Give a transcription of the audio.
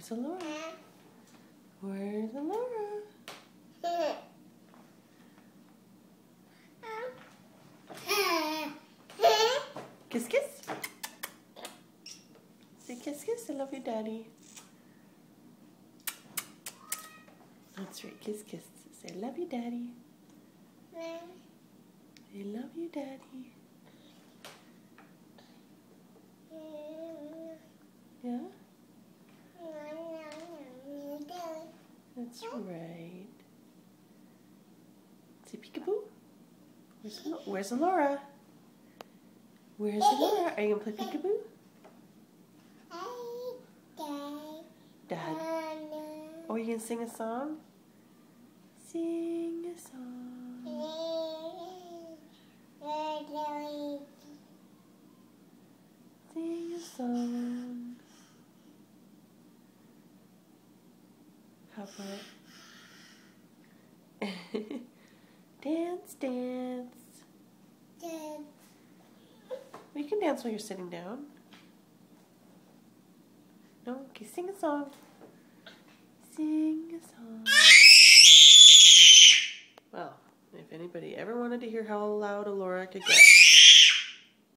Where's Allura? Where's Allura? Kiss, kiss. Say kiss, kiss. I love you, Daddy. That's right. Kiss, kiss. Say I love you, Daddy. I love you, Daddy. Yeah? That's right. Say peekaboo. Where's Allura? Where's Allura? Are you going to play peekaboo? Dad. Oh, you going to sing a song? Sing a song. Sing a song. How about dance, dance. Dance. Well, you can dance while you're sitting down. No? Okay, sing a song. Sing a song. Well, if anybody ever wanted to hear how loud Allura could get.